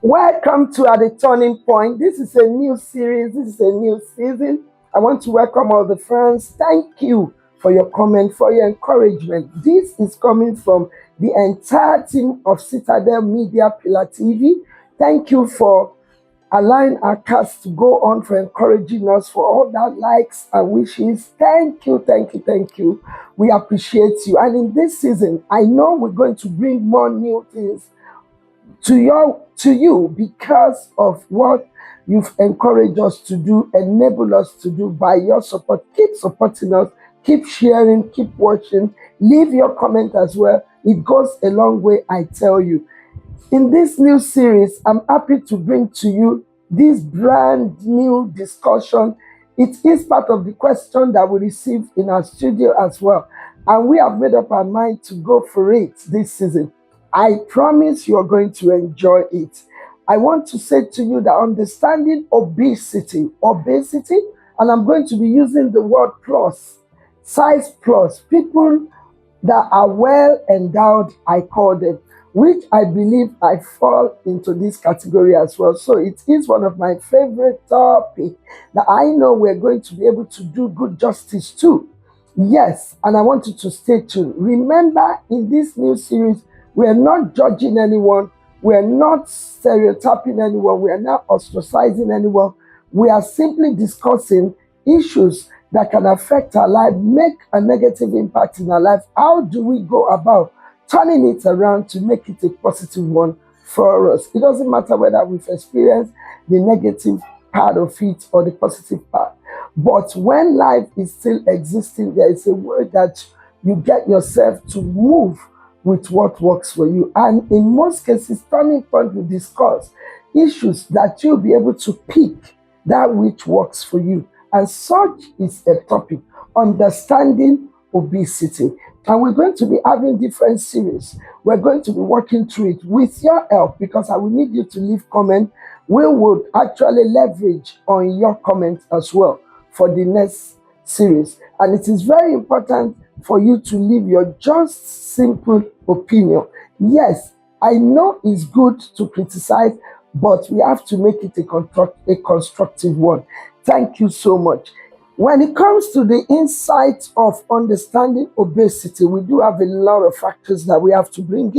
Welcome to At the Turning Point. This is a new series, this is a new season. I want to welcome all the friends. Thank you for your comment, for your encouragement. This is coming from the entire team of Citadel Media Pillar TV. Thank you for allowing our cast to go on, for encouraging us, for all that likes and wishes. Thank you, thank you, thank you. We appreciate you. And in this season, I know we're going to bring more new things to you because of what you've encouraged us to do, enable us to do by your support. Keep supporting us, keep sharing, keep watching, leave your comment as well. It goes a long way, I tell you. In this new series, I'm happy to bring to you this brand new discussion. It is part of the question that we received in our studio as well. And we have made up our mind to go for it this season. I promise you're going to enjoy it. I want to say to you that understanding obesity, and I'm going to be using the word plus, size plus, people that are well endowed, I call them, which I believe I fall into this category as well. So it is one of my favorite topics that I know we're going to be able to do good justice to. Yes, and I want you to stay tuned. Remember, in this new series, we are not judging anyone. We are not stereotyping anyone. We are not ostracizing anyone. We are simply discussing issues that can affect our life, make a negative impact in our life. How do we go about turning it around to make it a positive one for us? It doesn't matter whether we've experienced the negative part of it or the positive part. But when life is still existing, there is a way that you get yourself to move with what works for you. And in most cases, turning point will discuss issues that you'll be able to pick that which works for you. And such is a topic, understanding obesity. And we're going to be having different series. We're going to be working through it with your help, because I will need you to leave comment. We would actually leverage on your comment as well for the next series. And it is very important for you to leave your just simple opinion. Yes, I know it's good to criticize, but we have to make it a constructive one. Thank you so much. When it comes to the insight of understanding obesity, we do have a lot of factors that we have to bring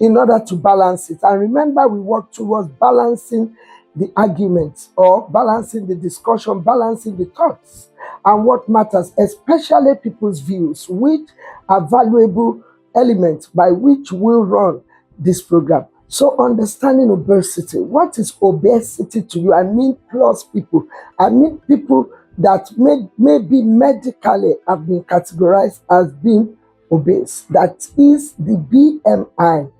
in order to balance it. And remember, we work towards balancing the arguments, or balancing the discussion, balancing the thoughts, and what matters, especially people's views, which are valuable elements by which we'll run this program. So understanding obesity. What is obesity to you? I mean plus people. I mean people that maybe medically have been categorized as being obese. That is the BMI,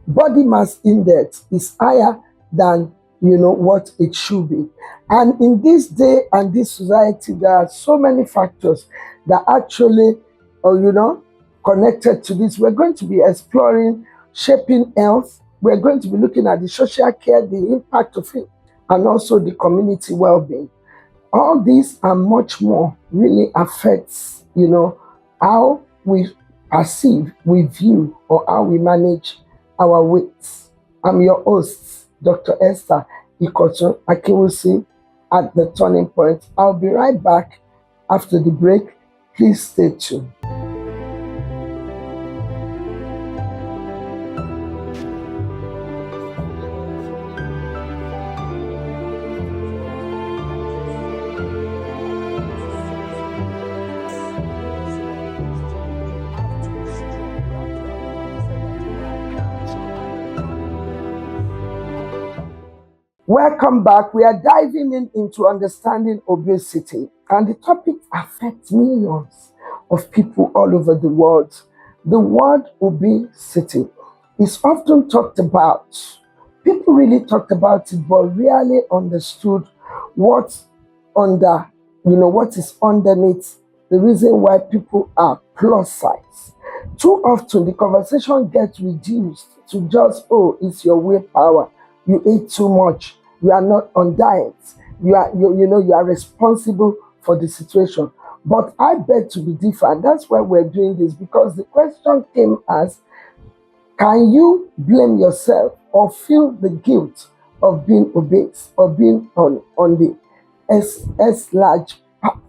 body mass index, is higher than what it should be. And in this day and this society, there are so many factors that actually connected to this. We're going to be exploring shaping health. We're going to be looking at the social care, the impact of it, and also the community well-being. All these and much more really affects how we perceive, we view, or how we manage our weights. I'm your host, Dr. Esther Ikoton Akiwusi, at the Turning Point. I'll be right back after the break. Please stay tuned. Welcome back. We are diving into understanding obesity, and the topic affects millions of people all over the world. The word obesity is often talked about. People really talked about it, but rarely understood what is underneath the reason why people are plus size. Too often, the conversation gets reduced to just, oh, it's your willpower. You ate too much. You are not on diet. You are responsible for the situation. But I beg to be different. That's why we're doing this, because the question came as, can you blame yourself or feel the guilt of being obese or being on the S large part.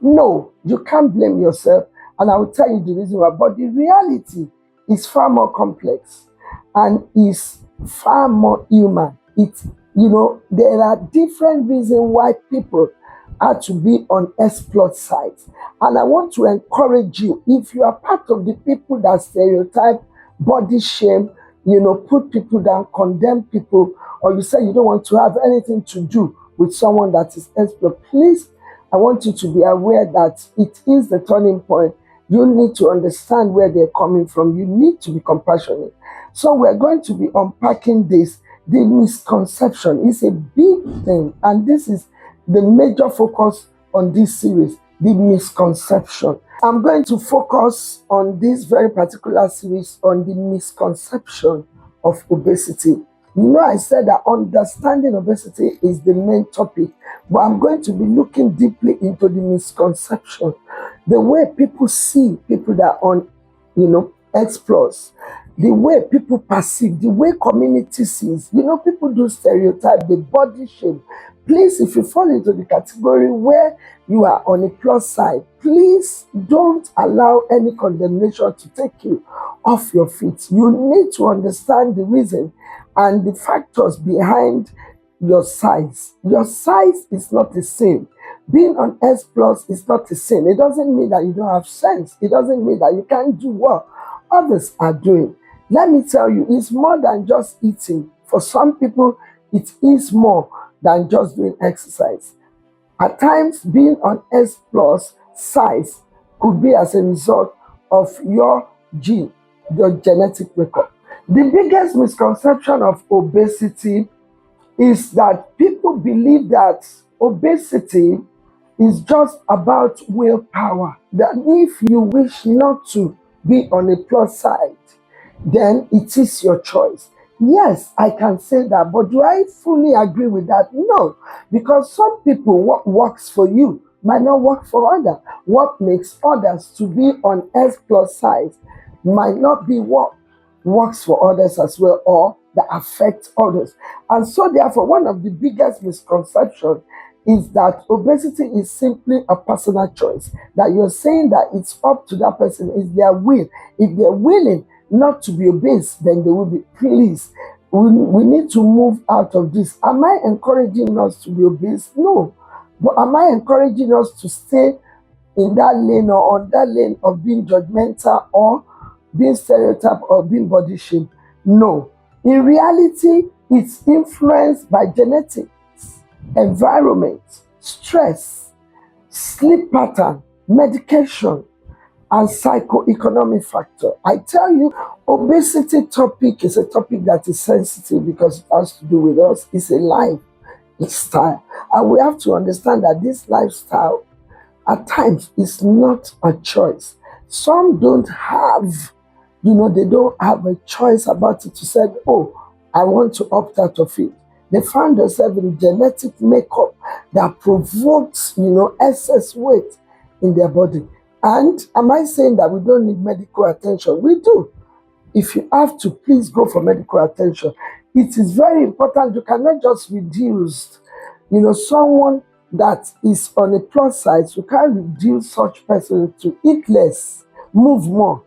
No, you can't blame yourself, and I will tell you the reason why. But the reality is far more complex and is far more human. There are different reasons why people are to be on exploit sites. And I want to encourage you, if you are part of the people that stereotype, body shame, put people down, condemn people, or you say you don't want to have anything to do with someone that is exploit, please, I want you to be aware that it is the turning point. You need to understand where they're coming from. You need to be compassionate. So we're going to be unpacking this. The misconception is a big thing, and this is the major focus on this series, the misconception. I'm going to focus on this very particular series on the misconception of obesity. I said that understanding obesity is the main topic, but I'm going to be looking deeply into the misconception, the way people see people that are on, exploits, the way people perceive, the way community sees. People do stereotype, the body shape. Please, if you fall into the category where you are on a plus side, please don't allow any condemnation to take you off your feet. You need to understand the reason and the factors behind your size. Your size is not the same. Being on S plus is not the same. It doesn't mean that you don't have sense. It doesn't mean that you can't do what others are doing. Let me tell you, it's more than just eating. For some people, it is more than just doing exercise. At times, being on S plus size could be as a result of your gene, your genetic makeup. The biggest misconception of obesity is that people believe that obesity is just about willpower. That if you wish not to be on a plus side, then it is your choice. Yes, I can say that, but do I fully agree with that? No, because some people, what works for you might not work for others. What makes others to be on S plus size might not be what works for others as well, or that affects others. And so therefore, one of the biggest misconceptions is that obesity is simply a personal choice. That you're saying that it's up to that person, it's their will. If they're willing not to be obese, then they will be. Please, we need to move out of this. Am I encouraging us to be obese? No. But am I encouraging us to stay in that lane or on that lane of being judgmental or being stereotyped or being body shamed? No. In reality, it's influenced by genetics, environment, stress, sleep pattern, medication, and psychoeconomic factor. I tell you, obesity topic is a topic that is sensitive because it has to do with us. It's a lifestyle. And we have to understand that this lifestyle at times is not a choice. Some don't have, they don't have a choice about it to say, oh, I want to opt out of it. They found themselves in genetic makeup that provokes, excess weight in their body. And am I saying that we don't need medical attention? We do. If you have to, please go for medical attention. It is very important. You cannot just reduce, someone that is on a plus size. You can't reduce such person to eat less, move more,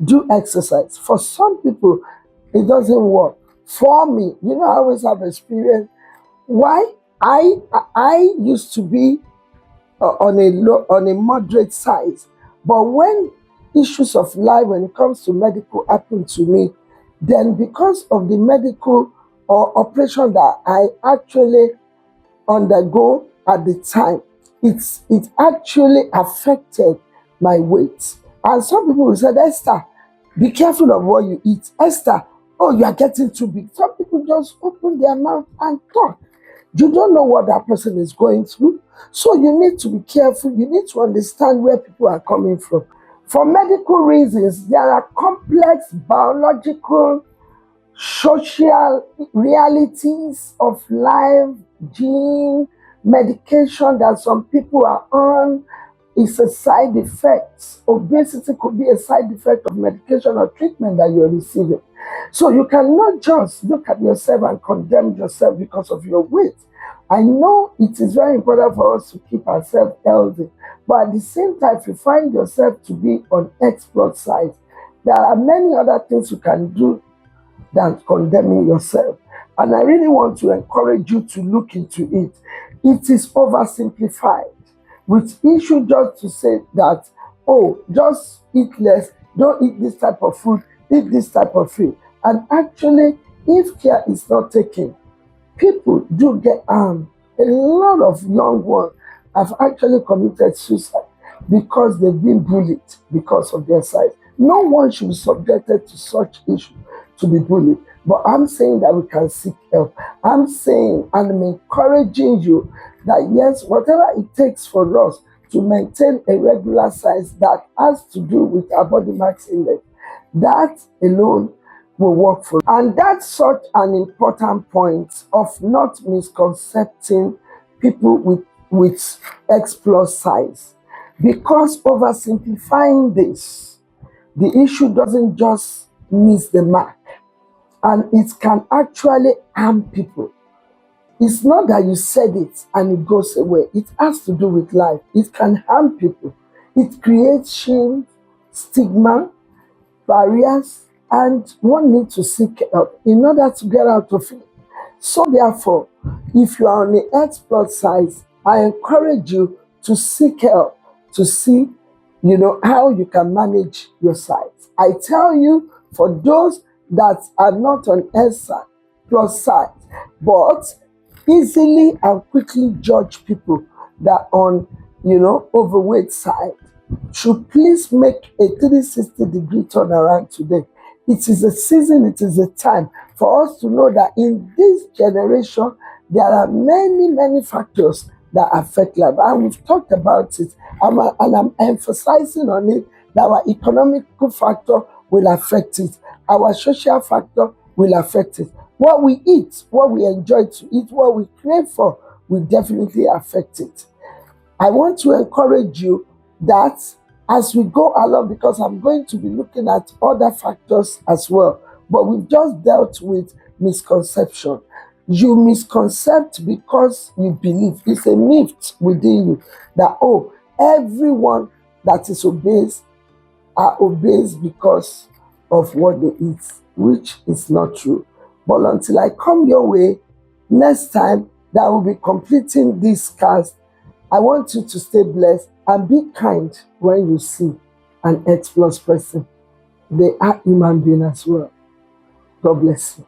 do exercise. For some people, it doesn't work. For me, I always have experience. Why? I used to be on a moderate size, but when issues of life, when it comes to medical, happen to me, then because of the medical or operation that I actually undergo at the time, it actually affected my weight. And some people will say, Esther, be careful of what you eat. Esther, oh, you are getting too big. Some people just open their mouth and talk. You don't know what that person is going through. So you need to be careful. You need to understand where people are coming from. For medical reasons, there are complex biological, social realities of life, gene, medication that some people are on. It's a side effect. Obesity could be a side effect of medication or treatment that you're receiving. So you cannot just look at yourself and condemn yourself because of your weight. I know it is very important for us to keep ourselves healthy, but at the same time, if you find yourself to be on expert size, there are many other things you can do than condemning yourself. And I really want to encourage you to look into it. It is oversimplified, with issue just to say that, oh, just eat less, don't eat this type of food, eat this type of food. And actually, if care is not taken, people do get harmed. A lot of young ones have actually committed suicide because they've been bullied because of their size. No one should be subjected to such issues to be bullied. But I'm saying that we can seek help. I'm saying and I'm encouraging you that yes, whatever it takes for us to maintain a regular size that has to do with our body mass index, that alone will work for. And that's such an important point of not misconcepting people with X plus size. Because oversimplifying this, the issue doesn't just miss the mark, and it can actually harm people. It's not that you said it and it goes away. It has to do with life. It can harm people. It creates shame, stigma, barriers, and one needs to seek help in order to get out of it. So therefore, if you are on the X plus size, I encourage you to seek help to see, how you can manage your size. I tell you, for those that are not on S plus size, but easily and quickly judge people that are on, overweight side, should please make a 360-degree turnaround today. It is a season, it is a time for us to know that in this generation, there are many, many factors that affect life. And we've talked about it, and I'm emphasizing on it that our economical factor will affect it. Our social factor will affect it. What we eat, what we enjoy to eat, what we crave for will definitely affect it. I want to encourage you that as we go along, because I'm going to be looking at other factors as well, but we've just dealt with misconception. You misconcept because you believe. It's a myth within you that, oh, everyone that is obese are obese because of what they eat, which is not true. But until I come your way next time that I will be completing this cast, I want you to stay blessed and be kind when you see an X plus person. They are human beings as well. God bless you.